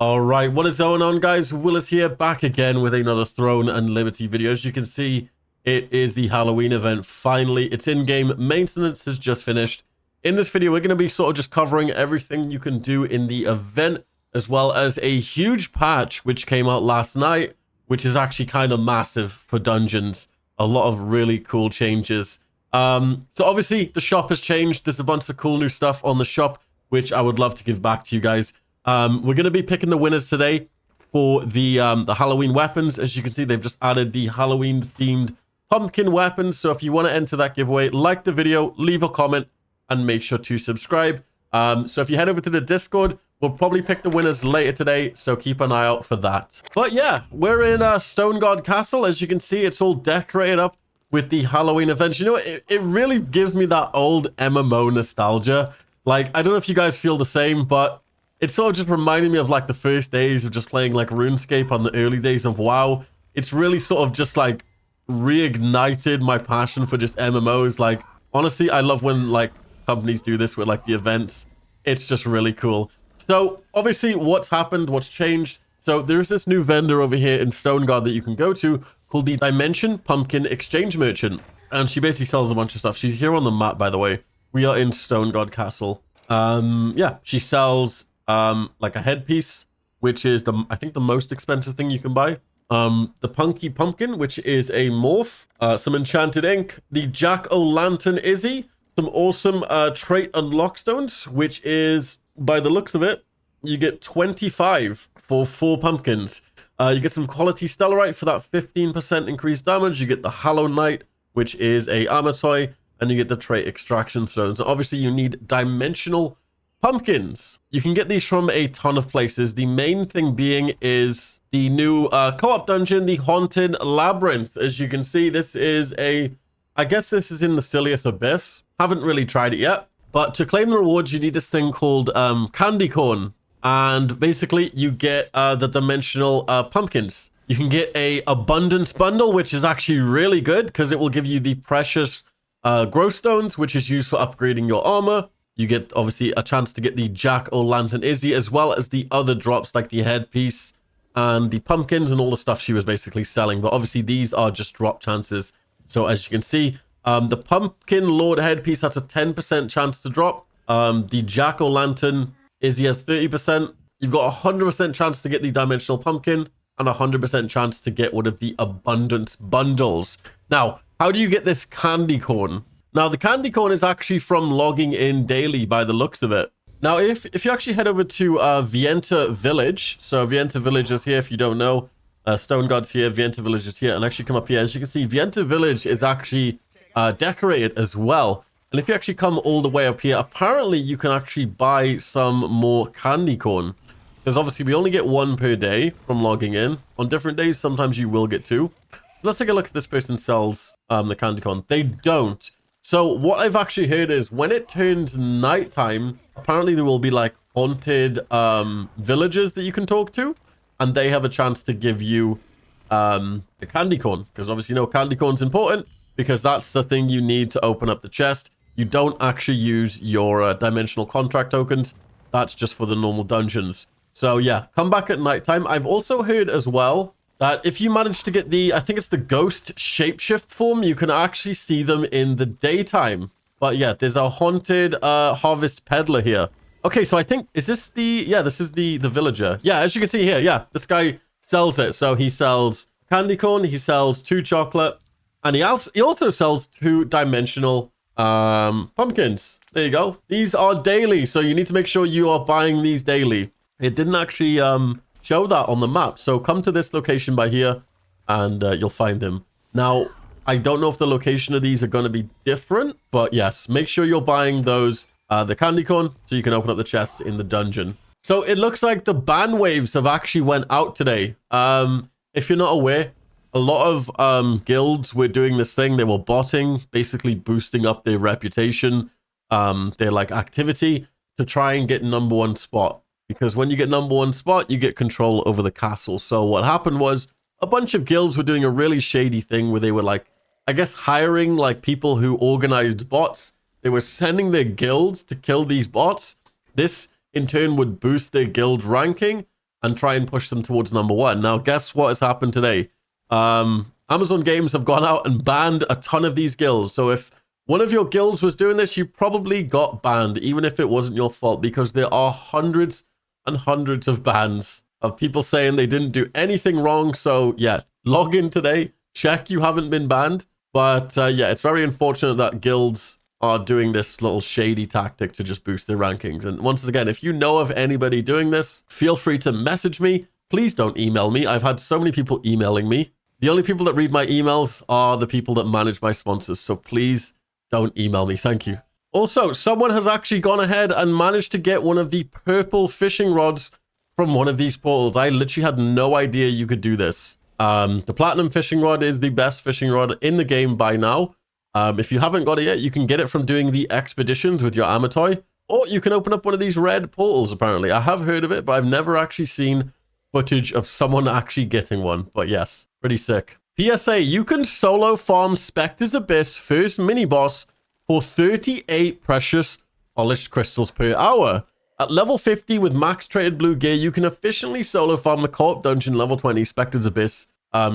All right, what is going on, guys? Willis here, back again with another Throne and Liberty video. As you can see, it is the Halloween event. Finally, it's in-game. Maintenance has just finished. In this video, we're going to be sort of just covering everything you can do in the event, as well as a huge patch which came out last night, which is actually kind of massive for dungeons. A lot of really cool changes. So obviously, the shop has changed. There's a bunch of cool new stuff on the shop, which I would love to give back to you guys. We're going to be picking the winners today for the Halloween weapons. As you can see, they've just added the Halloween-themed pumpkin weapons. So if you want to enter that giveaway, like the video, leave a comment, and make sure to subscribe. So if you head over to the Discord, we'll probably pick the winners later today, so keep an eye out for that. But yeah, we're in Stone God Castle. As you can see, it's all decorated up with the Halloween events. You know, it really gives me that old MMO nostalgia. Like, I don't know if you guys feel the same, but it's sort of just reminding me of like the first days of just playing like RuneScape on the early days of WoW. It's really sort of just like reignited my passion for just MMOs. Like, honestly, I love when like companies do this with like the events. It's just really cool. So obviously what's happened, what's changed. So there's this new vendor over here in Stone God that you can go to called the Dimension Pumpkin Exchange Merchant. And she basically sells a bunch of stuff. She's here on the map, by the way. We are in Stone God Castle. Yeah, she sells like a headpiece, which is I think the most expensive thing you can buy. The Punky Pumpkin, which is a morph, some enchanted ink, the Jack-o'-lantern Izzy, some awesome trait unlock stones, which is, by the looks of it, you get 25 for 4 pumpkins. You get some quality stellarite for that 15% increased damage. You get the Hallow Knight, which is a armor toy, and you get the trait extraction stones. So obviously you need dimensional pumpkins. You can get these from a ton of places. The main thing being is the new co-op dungeon, the Haunted Labrinth. As you can see, this is I guess this is in the Silius Abyss. Haven't really tried it yet. But to claim the rewards, you need this thing called Candy Corn. And basically, you get the dimensional pumpkins. You can get a Abundance Bundle, which is actually really good because it will give you the precious growth stones, which is used for upgrading your armor. You get, obviously, a chance to get the Jack-o'-lantern Izzy, as well as the other drops, like the headpiece and the pumpkins and all the stuff she was basically selling. But obviously, these are just drop chances. So as you can see, the Pumpkin Lord headpiece, that's a 10% chance to drop. The Jack-o'-lantern Izzy has 30%. You've got a 100% chance to get the Dimensional Pumpkin and a 100% chance to get one of the Abundance Bundles. Now, how do you get this Candy Corn? Now, the Candy Corn is actually from logging in daily by the looks of it. Now, if you actually head over to Vienta Village, so Vienta Village is here if you don't know. Stone God's here, Vienta Village is here, and actually come up here. As you can see, Vienta Village is actually decorated as well. And if you actually come all the way up here, apparently you can actually buy some more candy corn. Because obviously we only get 1 per day from logging in. On different days, sometimes you will get 2. Let's take a look if this person sells the candy corn. They don't. So what I've actually heard is when it turns nighttime, apparently there will be like haunted villagers that you can talk to. And they have a chance to give you the candy corn. Because obviously, you know, candy corn's important. Because that's the thing you need to open up the chest. You don't actually use your dimensional contract tokens. That's just for the normal dungeons. So yeah, come back at nighttime. I've also heard as well that if you manage to get the, I think it's the ghost shapeshift form, you can actually see them in the daytime. But yeah, there's a haunted harvest peddler here. Okay, so I think, is this the, yeah, this is the villager. Yeah, as you can see here, yeah, this guy sells it. So he sells candy corn, he sells 2 chocolate, and he also sells 2 dimensional pumpkins. There you go. These are daily, so you need to make sure you are buying these daily. It didn't actually show that on the map, so come to this location by here, and you'll find him. Now, I don't know if the location of these are going to be different, but yes, make sure you're buying those, the candy corn, so you can open up the chests in the dungeon. So it looks like the Banwaves have actually went out today. If you're not aware, a lot of guilds were doing this thing. They were botting, basically boosting up their reputation, their like activity to try and get #1 spot. Because when you get #1 spot, you get control over the castle. So what happened was a bunch of guilds were doing a really shady thing where they were like, I guess, hiring like people who organized bots. They were sending their guilds to kill these bots. This in turn would boost their guild ranking. and try and push them towards #1. Now, guess what has happened today? Amazon Games have gone out and banned a ton of these guilds. So if one of your guilds was doing this, you probably got banned, even if it wasn't your fault, because there are hundreds and hundreds of bans of people saying they didn't do anything wrong. So yeah, log in today, check you haven't been banned. But yeah, it's very unfortunate that guilds are doing this little shady tactic to just boost their rankings. And once again, if you know of anybody doing this, feel free to message me. Please don't email me. I've had so many people emailing me. The only people that read my emails are the people that manage my sponsors. So please don't email me. Thank you. Also, someone has actually gone ahead and managed to get one of the purple fishing rods from one of these portals. I literally had no idea you could do this. The platinum fishing rod is the best fishing rod in the game by now. If you haven't got it yet, you can get it from doing the expeditions with your Amatoy, or you can open up one of these red portals, apparently. I have heard of it, but I've never actually seen footage of someone actually getting one. But yes, pretty sick. PSA, you can solo farm Spectre's Abyss first mini-boss for 38 precious polished crystals per hour. At level 50 with max traded blue gear, you can efficiently solo farm the co-op dungeon level 20 Spectre's Abyss.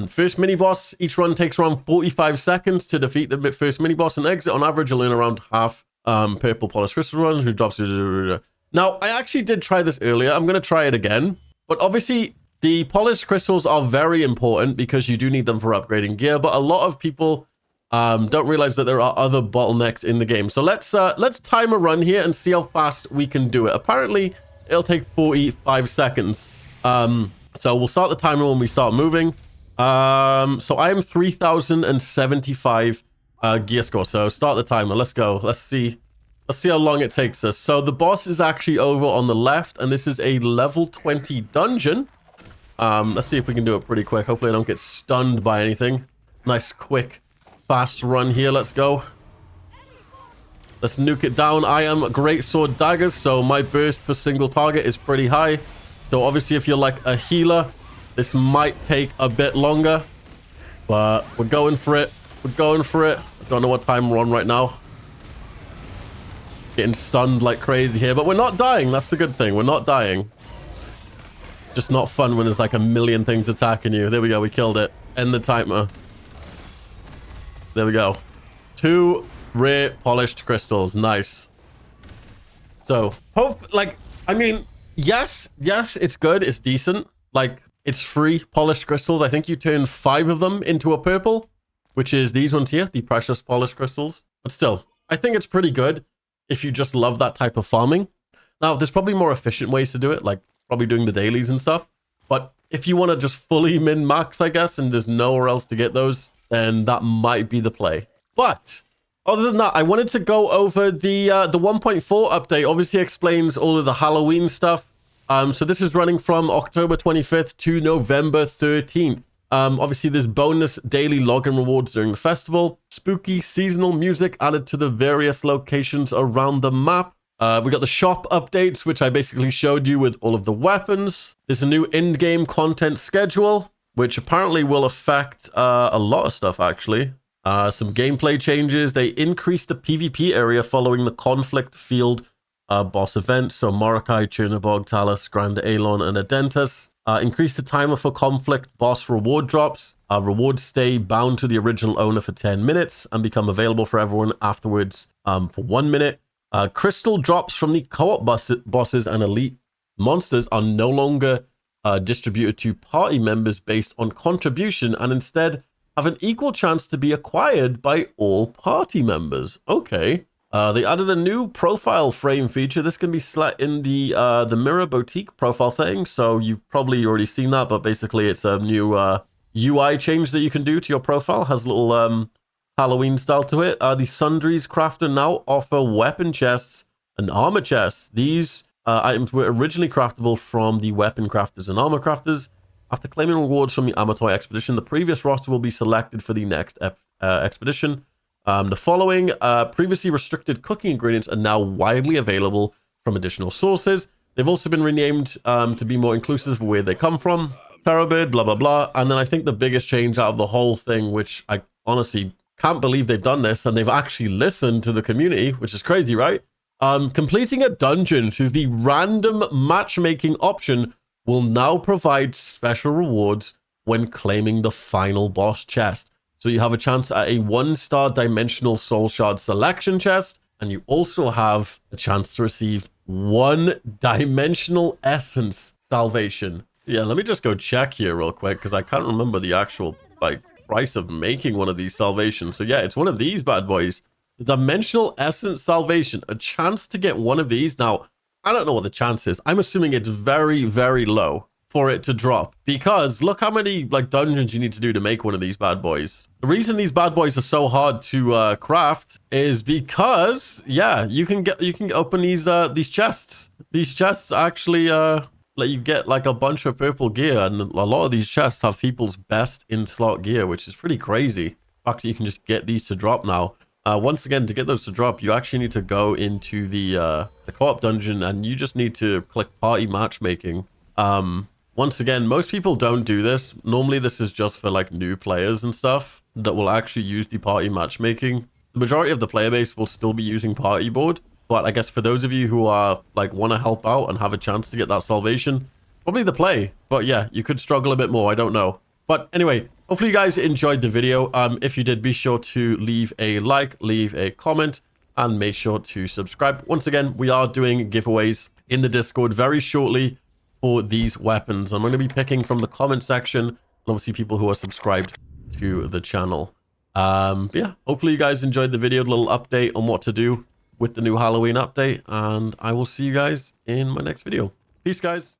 First mini-boss, each run takes around 45 seconds to defeat the first mini-boss and exit. On average, you'll earn around half purple polished crystal runs, who drops... Now, I actually did try this earlier. I'm going to try it again. But obviously, the polished crystals are very important because you do need them for upgrading gear. But a lot of people don't realize that there are other bottlenecks in the game. So let's time a run here and see how fast we can do it. Apparently, it'll take 45 seconds. So we'll start the timer when we start moving. So I am 3,075 gear score. So start the timer. Let's go. Let's see how long it takes us. So the boss is actually over on the left, and this is a level 20 dungeon. Let's see if we can do it pretty quick. Hopefully I don't get stunned by anything. Nice, quick, fast run here. Let's go. Let's nuke it down. I am great sword daggers, so my burst for single target is pretty high. So obviously if you're like a healer, this might take a bit longer, but we're going for it. We're going for it. I don't know what time we're on right now. Getting stunned like crazy here, but we're not dying. That's the good thing. We're not dying. Just not fun when there's like a million things attacking you. There we go. We killed it. End the timer. There we go. 2 rare polished crystals. Nice. So, I mean, yes, it's good. It's decent. Like, it's free polished crystals. I think you turn 5 of them into a purple, which is these ones here, the precious polished crystals. But still, I think it's pretty good if you just love that type of farming. Now, there's probably more efficient ways to do it, like probably doing the dailies and stuff. But if you want to just fully min-max, I guess, and there's nowhere else to get those, then that might be the play. But other than that, I wanted to go over the 1.4 update. Obviously explains all of the Halloween stuff. So this is running from October 25th to November 13th. Obviously, there's bonus daily login rewards during the festival. Spooky seasonal music added to the various locations around the map. We got the shop updates, which I basically showed you with all of the weapons. There's a new in-game content schedule, which apparently will affect a lot of stuff, actually. Some gameplay changes. They increased the PvP area following the conflict field boss events. So Morokai, Chernobog, Talus, Grand Aelon, and Adentus. Increase the timer for conflict boss reward drops. Rewards stay bound to the original owner for 10 minutes and become available for everyone afterwards for 1 minute. Crystal drops from the co-op bosses and elite monsters are no longer distributed to party members based on contribution and instead have an equal chance to be acquired by all party members. Okay. They added a new profile frame feature. This can be set in the Mirror Boutique profile settings, so you've probably already seen that, but basically it's a new UI change that you can do to your profile. Has a little Halloween style to it. The Sundries crafter now offer weapon chests and armor chests. These items were originally craftable from the weapon crafters and armor crafters. After claiming rewards from the Amatoy expedition, the previous roster will be selected for the next expedition. The following previously restricted cooking ingredients are now widely available from additional sources. They've also been renamed to be more inclusive of where they come from. Terrorbird, blah, blah, blah. And then I think the biggest change out of the whole thing, which I honestly can't believe they've done this, and they've actually listened to the community, which is crazy, right? Completing a dungeon through the random matchmaking option will now provide special rewards when claiming the final boss chest. So you have a chance at a 1-star dimensional soul shard selection chest, and you also have a chance to receive 1 dimensional essence salvation. Yeah, let me just go check here real quick because I can't remember the actual like price of making one of these salvations. So yeah, it's one of these bad boys. The dimensional essence salvation, a chance to get one of these. Now, I don't know what the chance is. I'm assuming it's very, very low for it to drop because look how many like dungeons you need to do to make one of these bad boys. The reason these bad boys are so hard to craft is because yeah, you can open these chests. These chests actually let you get like a bunch of purple gear, and a lot of these chests have people's best in slot gear, which is pretty crazy. The fact that you can just get these to drop now. Once again, to get those to drop, you actually need to go into the co-op dungeon, and you just need to click party matchmaking. Once again, most people don't do this. Normally, this is just for like new players and stuff that will actually use the party matchmaking. The majority of the player base will still be using party board, but I guess for those of you who are like want to help out and have a chance to get that salvation, probably the play. But yeah, you could struggle a bit more. I don't know. But anyway, hopefully you guys enjoyed the video. If you did, be sure to leave a like, leave a comment, and make sure to subscribe. Once again, we are doing giveaways in the Discord very shortly for these weapons. I'm going to be picking from the comment section, and obviously people who are subscribed to the channel. Yeah, hopefully you guys enjoyed the video, a little update on what to do with the new Halloween update, and I will see you guys in my next video. Peace, guys.